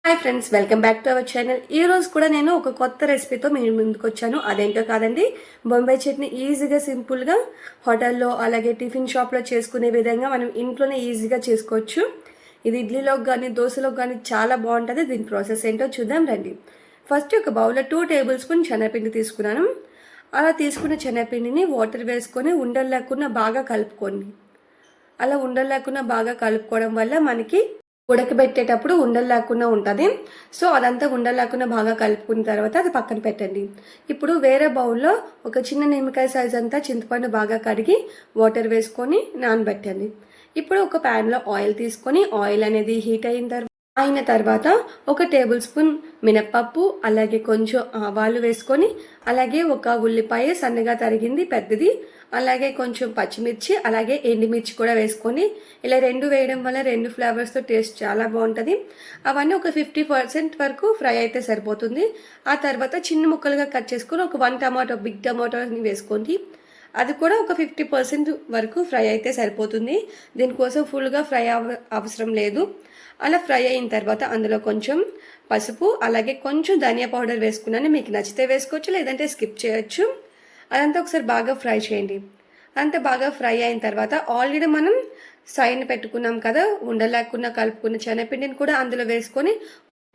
Hi friends, welcome back to our channel. ఈ రోజు కూడా నేను ఒక కొత్త రెసిపీతో మీ ముందుకు వచ్చాను. అదేంటో కాదండి, బొంబాయి చట్నీ ఈజీగా సింపుల్గా హోటల్లో అలాగే టిఫిన్ షాప్లో చేసుకునే విధంగా మనం ఇంట్లోనే ఈజీగా చేసుకోవచ్చు. ఇది ఇడ్లీలోకి కానీ దోశలోకి కానీ చాలా బాగుంటుంది. దీని ప్రాసెస్ ఏంటో చూద్దాం రండి. ఫస్ట్ ఒక బౌల్లో 2 టేబుల్ స్పూన్ శనగపిండి తీసుకున్నాను. అలా తీసుకున్న శనగపిండిని వాటర్ వేసుకొని ఉండలు లేకుండా బాగా కలుపుకోండి. అలా ఉండలు లేకుండా బాగా కలుపుకోవడం వల్ల మనకి ఉడకబెట్టేటప్పుడు ఉండలు లేకుండా ఉంటుంది. సో అదంతా ఉండలు లేకుండా బాగా కలుపుకున్న తర్వాత అది పక్కన పెట్టండి. ఇప్పుడు వేరే బౌల్లో ఒక చిన్న నిమ్మకాయ సైజ్ అంతా చింతపండు బాగా కడిగి వాటర్ వేసుకొని నానబెట్టండి. ఇప్పుడు ఒక ప్యాన్లో ఆయిల్ తీసుకొని ఆయిల్ అనేది హీట్ అయిన తర్వాత ఒక టేబుల్ స్పూన్ మినప్పప్పు అలాగే కొంచెం ఆవాలు వేసుకొని అలాగే ఒక ఉల్లిపాయ సన్నగా తరిగింది పెద్దది అలాగే కొంచెం పచ్చిమిర్చి అలాగే ఎండుమిర్చి కూడా వేసుకొని ఇలా రెండు వేయడం వల్ల రెండు ఫ్లేవర్స్తో టేస్ట్ చాలా బాగుంటుంది. అవన్నీ ఒక 50% వరకు ఫ్రై అయితే సరిపోతుంది. ఆ తర్వాత చిన్న ముక్కలుగా కట్ చేసుకొని ఒక 1 టమాటో బిగ్ టమాటోని వేసుకోండి. అది కూడా ఒక 50% వరకు ఫ్రై అయితే సరిపోతుంది. దీనికోసం ఫుల్గా ఫ్రై అవసరం లేదు. అలా ఫ్రై అయిన తర్వాత అందులో కొంచెం పసుపు అలాగే కొంచెం ధనియా పౌడర్ వేసుకున్నాను. మీకు నచ్చితే వేసుకోవచ్చు, లేదంటే స్కిప్ చేయొచ్చు. అదంతా ఒకసారి బాగా ఫ్రై చేయండి. అంతా బాగా ఫ్రై అయిన తర్వాత ఆల్రెడీ మనం సైన్ పెట్టుకున్నాం కదా, ఉండలేకుండా కలుపుకున్న శనగపిండిని కూడా అందులో వేసుకొని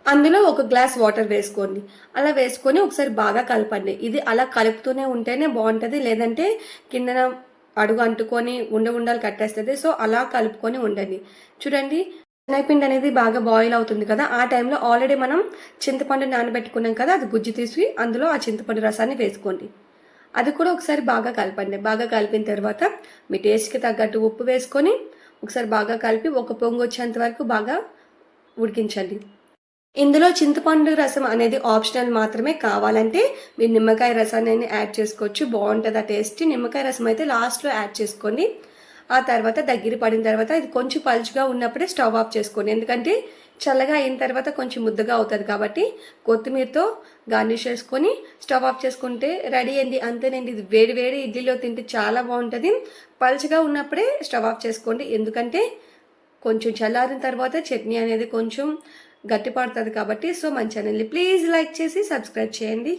అందులో ఒక గ్లాస్ వాటర్ వేసుకోండి. అలా వేసుకొని ఒకసారి బాగా కలపండి. ఇది అలా కలుపుతూనే ఉంటేనే బాగుంటుంది, లేదంటే కిందన అడుగు అంటుకొని ఉండాలు కట్టేస్తుంది. సో అలా కలుపుకొని ఉండండి. చూడండి, శనగపిండి అనేది బాగా బాయిల్ అవుతుంది కదా, ఆ టైంలో ఆల్రెడీ మనం చింతపండు నానబెట్టుకున్నాం కదా, అది గుజ్జు తీసి అందులో ఆ చింతపండు రసాన్ని వేసుకోండి. అది కూడా ఒకసారి బాగా కలపండి. బాగా కలిపిన తర్వాత మీ టేస్ట్కి తగ్గట్టు ఉప్పు వేసుకొని ఒకసారి బాగా కలిపి ఒక పొంగు వచ్చేంత వరకు బాగా ఉడికించండి. ఇందులో చింతపండు రసం అనేది ఆప్షనల్ మాత్రమే. కావాలంటే మీరు నిమ్మకాయ రసాన్ని యాడ్ చేసుకోవచ్చు, బాగుంటుంది ఆ టేస్ట్. నిమ్మకాయ రసం అయితే లాస్ట్లో యాడ్ చేసుకోండి. ఆ తర్వాత దగ్గర పడిన తర్వాత ఇది కొంచెం పలుచుగా ఉన్నప్పుడే స్టవ్ ఆఫ్ చేసుకోండి, ఎందుకంటే చల్లగా అయిన తర్వాత కొంచెం ముద్దగా అవుతుంది కాబట్టి. కొత్తిమీరతో గార్నిష్ చేసుకొని స్టవ్ ఆఫ్ చేసుకుంటే రెడీ అండి. అంతేనండి, ఇది వేడి వేడి ఇడ్లీలో తింటే చాలా బాగుంటుంది. పలుచగా ఉన్నప్పుడే స్టవ్ ఆఫ్ చేసుకోండి, ఎందుకంటే కొంచెం చల్లారిన తర్వాత చట్నీ అనేది కొంచెం గట్టి పడుతుంది కాబట్టి. సో మన ఛానల్ని ప్లీజ్ లైక్ చేసి సబ్స్క్రైబ్ చేయండి.